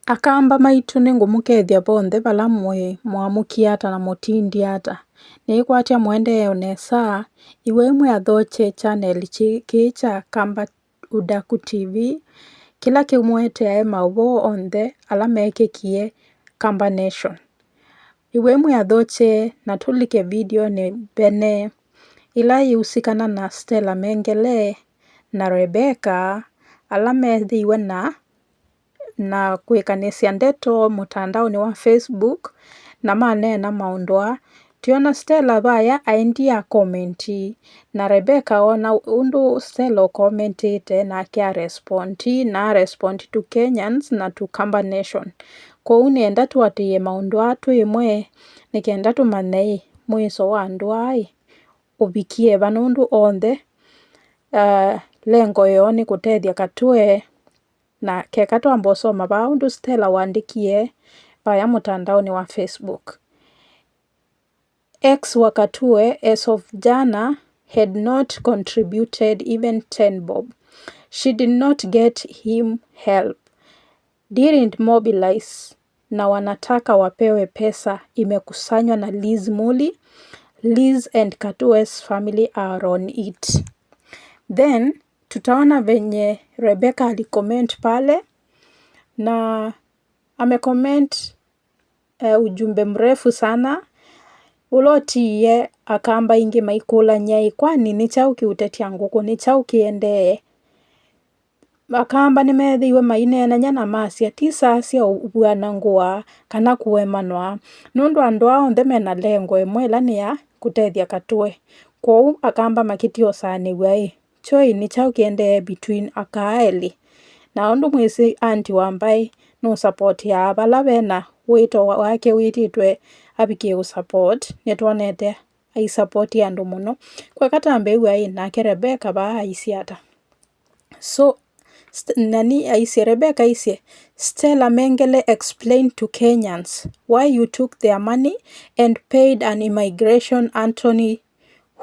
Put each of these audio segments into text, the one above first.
Akamba maitu ningumukethia bonthe bala mwamukiata na mutindiata niikwatia mwendeeo nesa iwe mwiathoche channel kii cha Kamba Udaku TV kila kimweteae mauvoo onthe ala mekikie Kamba Nation. Iwe mwiathoche na tulike video ni mbene ila yiusikana na Stella Mengele na Rebecca ala methiiwe na kwikanisya ndeto mutandaoni wa Facebook na maneena maundua tiona Stella vaya aendia komenti na Rebecca ona undu Stella ukomentite na akia respond to Kenyans na to Kamba Nation. Kwoou nienda twatie maundua twimwe nikenda tumanye mwiso wa andu uvikie vanundu onthe lengo yoo ni kutethia Katue na keka twamba usoma vaa undu Stella wandikie vaya mutandaoni wa Facebook. Ex wa Katue as of jana had not contributed even 10 bob. She did not get him help. Didn't mobilize na wanataka wapewe pesa imekusanywa na Liz Muli. Liz and Katue's family are on it. Then tutaona venye Rebecca alicomment pale na amecomment ujumbe mrefu sana ulotiye akamba ingi maikula nyai kwani ni chau kiutetia nguku ni chau kiendee akamba nimethiiwe mainenanya na masya tisa cia ubuana ngua kana kuemanwa nundu andu onthe mena lengo imwe ila ni ya kutethia Katue. Kwoou akamba makitiosaniwe choi ni chau kiendee between akaeli na undu mwisi anti Wambai no support ya bala bena wito wake wititwe abikie usupport nitwonete ai support andu muno kwa katambe nake Rebecca ba aisiata. So nani aisi Rebecca aisi Stella Mengele explained to Kenyans why you took their money and paid an immigration attorney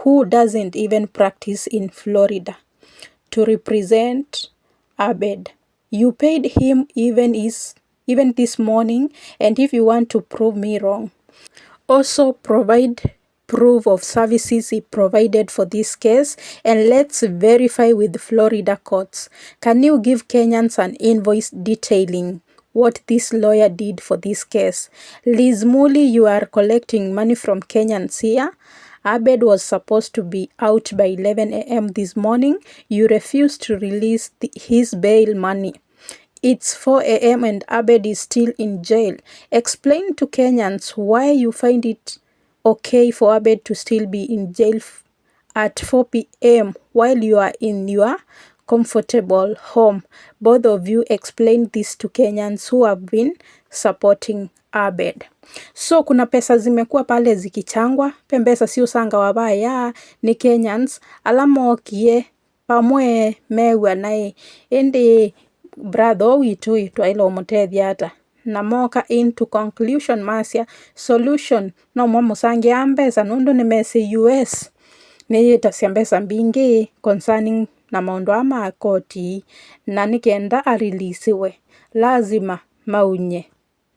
who doesn't even practice in Florida to represent Abed. You paid him even this morning, and if you want to prove me wrong, also provide proof of services he provided for this case, and let's verify with Florida courts. Can you give Kenyans an invoice detailing what this lawyer did for this case? Liz Muli, you are collecting money from Kenyans here. Abed was supposed to be out by 11 a.m. this morning. You refused to release his bail money. It's 4 a.m. and Abed is still in jail. Explain to Kenyans why you find it okay for Abed to still be in jail at 4 p.m. while you are in your comfortable home. Both of you explain this to Kenyans who have been supporting Abed. So kuna pesa zimekuwa pale zikichangwa, pembesa si usanga wabaya ni Kenyans alamokie pamwe mewa nae indi brother witu itwailo mutethia na moka into conclusion masya solution no mwamusangi ambesa nundu ni mesi US ni yitasya mbesa mbingi concerning na maundu ama koti na nikenda areleasiwe lazima maunye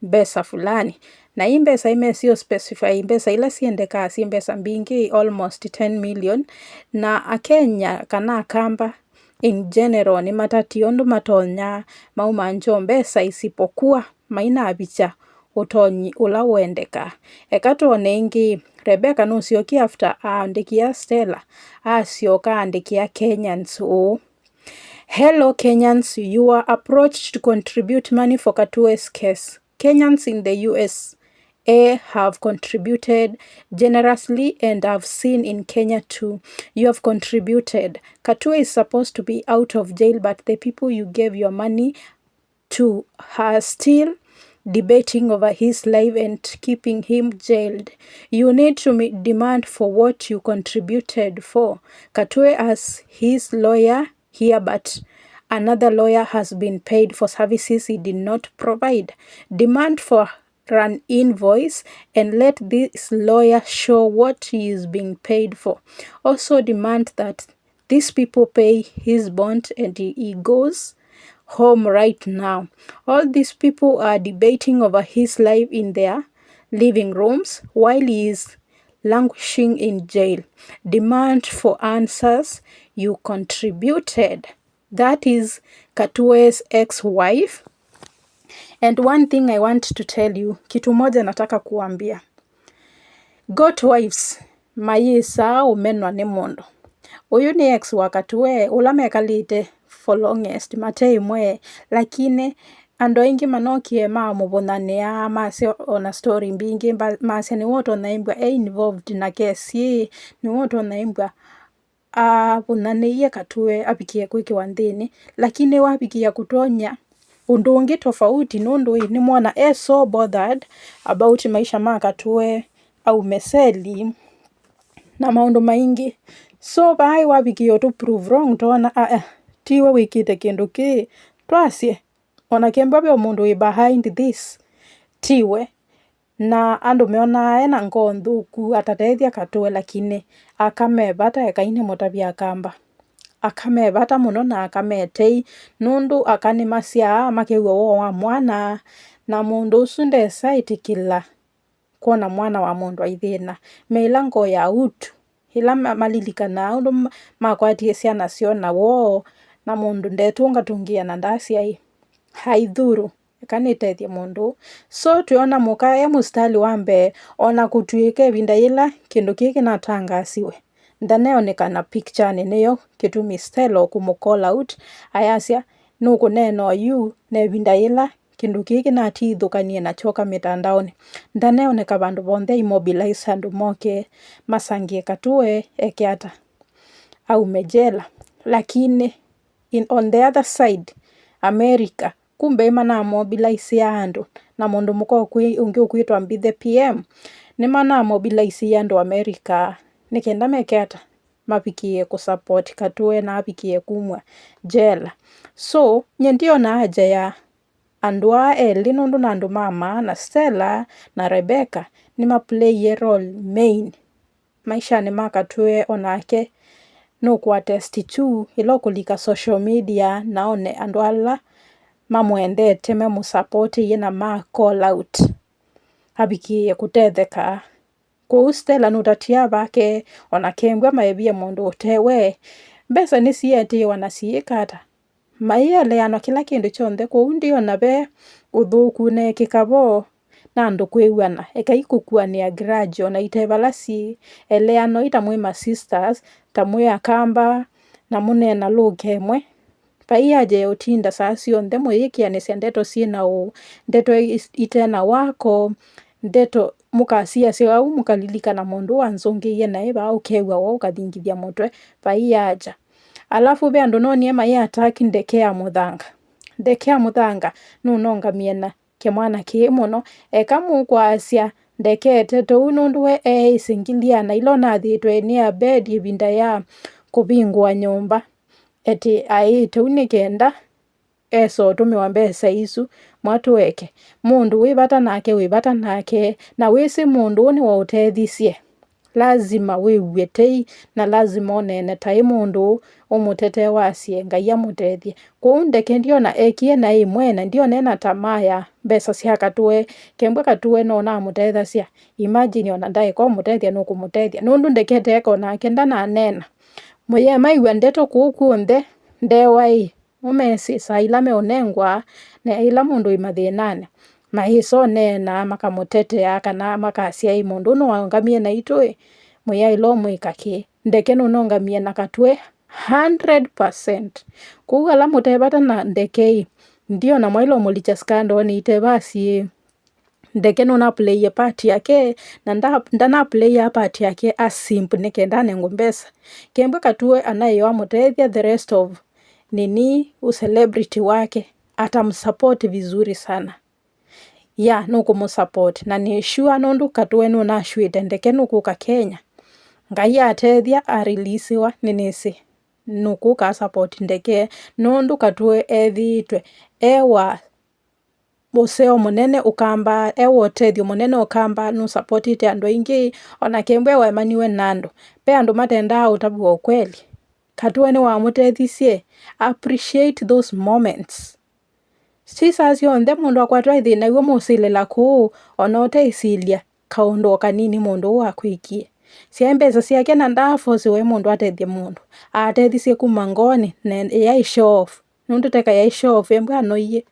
mbesa fulani na hii mbesa imesio specify mbesa ila siendeka si mbesa mbingi almost 10 million na Akenya kana Kamba in general ni matatio ndu matonya mauma njo mbesa isipokuwa maina abicha utonyi ula wendeka ekatone ingi Rebecca no sioki after andikia Stella asioka andikia Kenyans. Hello Kenyans, you are approached to contribute money for Katue's case. Kenyans in the USA have contributed generously and have seen in Kenya too. You have contributed. Katue is supposed to be out of jail, but the people you gave your money to are still debating over his life and keeping him jailed. You need to demand for what you contributed for. Katue as his lawyer here, but another lawyer has been paid for services he did not provide. Demand for an invoice and let this lawyer show what he is being paid for. Also demand that these people pay his bond and he goes home right now. All these people are debating over his life in their living rooms while he is languishing in jail. Demand for answers. You contributed. That is Katue's ex-wife. And one thing I want to tell you, kitu moja nataka kuambia. Got wives, mayisa umenwa ni mundu. Uyu ni ex wa Katue, ula mekalite for longest, matei mwe, lakini ando ingi manokie mubonania, mase ona story mbingi, mase ni woto naimbwa involved na kesi, ni woto naimbwa bunaniye Katue apikie kwiki wandini, lakini wapikia kutonya undungi tofauti nundu ni mwana so bothered about maisha ma Katue au meseli na maundu maingi. So bai wabikia to prove wrong tona tiwe wikite kindu ki twasie ona kemba byo mundu i behind this tiwe na andu meona ena ngonthuku atatethia Katue, lakini akamebata ekaine mutabia kamba akamebata muno na akametei nundu akanimasia makeua wo wa mwana na mundu usu ndesaitikila kuona mwana wa mundu aithina meilango ya utu ila malilikana undu makwatie ciana ciona wo na mundu ndetunga tungia na ndacia haithuru kanitethia mundu. So tuona muka mustali wambe ona kutuike vinda ila kindu kiki natangasiwe ndaneonekana picture neneyo kitumi stelo kumcall out ayasia nuku neno yu ne vinda ila kindu kiki natithukanie na choka mitandaoni ndaneoneka bandu bonthe immobilize andu moke masangie Katue ekiata au mejela. Lakini on the other side America kumbe imana mobilize ya andu na mundu muko ungi ukwitwa Mbithe PM ni mana mobilize ya andu America nikenda mekiata mapikie kusupport Katue na apikie kumwa jela. So nyendio na haja ya andua eli nundu na andu mama na Stella na Rebecca ni play a role main maisha ni ma Katue onake no kwa testi tu ilo kulika social media naone andu ala mamwendete memusupport yena ma call out abikie kutetheka kwa Stella nutatia bake onakembwa maebia mundu utewe mbesa ni sieti wanasiikata maiyele ano kila kindu chonthe kwa ndio nabe uthuku ne kikabo na andu kwiwana ekaikukuania grudge ona itebalasi eleano itamwe sisters tamwe akamba na munena luke mwe paiaje utinda saa cionthe mwikianisia ndeto ciina u ndeto itena wako ndeto mukasia cio au mukalilikana mundu wanzungiie nae ba ukewa wo ukathingithia mutwe paiaja. Alafu be andu nonie mai attack ndekea muthanga nunonga miena ke mwana ki muno ekamu kwasia ndekete to nundu we singilia na ilona thitwe ni a bed ibinda ya kubingwa nyumba eti to nikenda so tumiwa mbesa isu mwatuweke mundu wibata nake na wisi mundu ni wa utethisie lazima wiwetei na lazima onene tai mundu umutete wasie Ngai amutethie kwa ndeke ndio na ekie na imwena ndio nena tamaya mbesa cia Katue kembwa Katue no na mutetha cia imagine ona ndai kwa mutethia no kumutethia nundu ndekete eko na kenda na nena moye maiwa ndeto kukunthe ndewai umesi saila meonengwa na ila mundu imathinane mahiso nena makamutete kana makasia mundu no angamie na itwe moya ilo mwikaki ndeke no nongamie na Katue 100%. Kuga la mutebata na ndeke ndio na mwailo mulicha skando ni itebasi ndeke no na play a part yake na ndana play a part yake asimp nikendane ngombesa kembwa Katue anayewa mutethia the rest of nini celebrity wake atamsupport vizuri sana nuko musupport na ni sure nundu Katue no na shwite ndeke nuko ka Kenya Ngai atethia areleasiwa ninisi nuko ka support ndeke nundu Katue ethitwe ewa museo munene ukamba ewotethio munene ukamba no support ite andu ingi ona kembwe wa emaniwe nando pe andu matenda utabu ukweli Katue ni wa mutethisie appreciate those moments Sisa cionthe mundu akwatwa ithina iwe musilela kuu ona uteisilia kaundu kanini mundu wakwikie. Cia mbeca ciake na ndaforce we mundu atethie mundu. Atethisie kuma ngoni na yai show off. Nundu teka yai show off embwa noiye.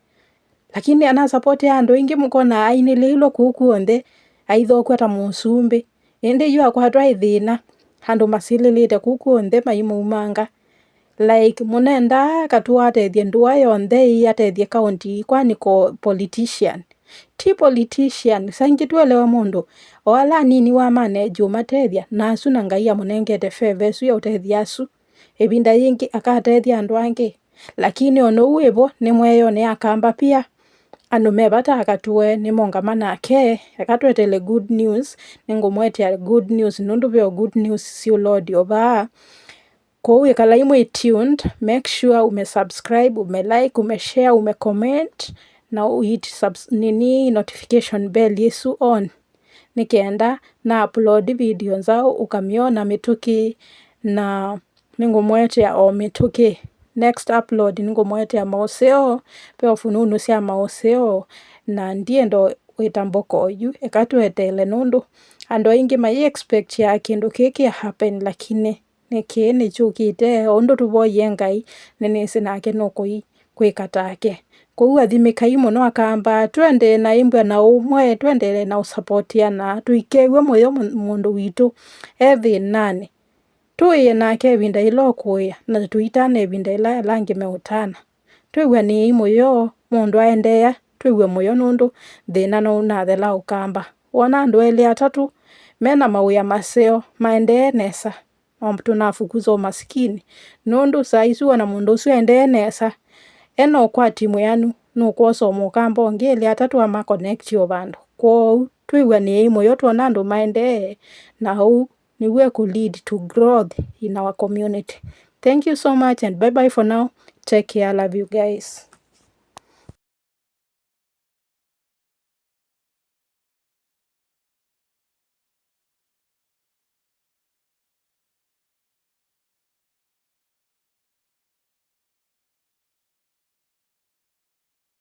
Lakini ana support ya andu ingi mukona ainililo kukuonthe aithokwa ta musumbi. Indi yu akwatwa ithina handu masililite kukuonthe maimaumanga. Like munenda katua atethie ndua yonthe atethie county kwani ko politician. Ti politician sangi tuelewa mundu wala nini wa manage umatethia na asu na ngai amunengete favor su ya utethia asu ebinda yingi akatethia andu angi lakini ono uivo ni mweyone akamba pia andu mebata akatue ni mongamana ake akatwetele good news ningumwetia good news nundu vyo good news si ulodi oba kwa kala imwe tuned. Make sure umesubscribe, umelike, umeshare, umecomment na uhit notification bell yesu on. Nikienda na upload video zao ukamiona mituki na ningumwetea o mituki. Next upload ningumwetea maoseo peo fununu cia maoseo na ndiendo witamboko oyu ekatwetele nundu ando ingi mai expect ya kindu kiki happen lakini niki ni chukite ondo tuvoye ngai nini sinake nukui kwikatake kou athimikai muno akamba twende na imbwa na umwe twendele na usapotiana tuikewe moyo mundu witu nani tuiye nake ebinda ilo kuya na tuitane ebinda ila langi meutana tuiwe ni moyo mundu aendea tuiwe moyo nundu thina no nathela ukamba wona andu eli atatu mena mauya maseo maendee nesa tunafukuza umasikini nundu saisu wana mundu usu endee nesa eno kwa timu yanu nukwoso mukamba ongi eli atatu ama connect yo bandu kwa tuiwe ni moyo tuona andu maendee na huu niwe ku lead to growth in our community. Thank you so much and bye bye for now. Take care. Love you guys.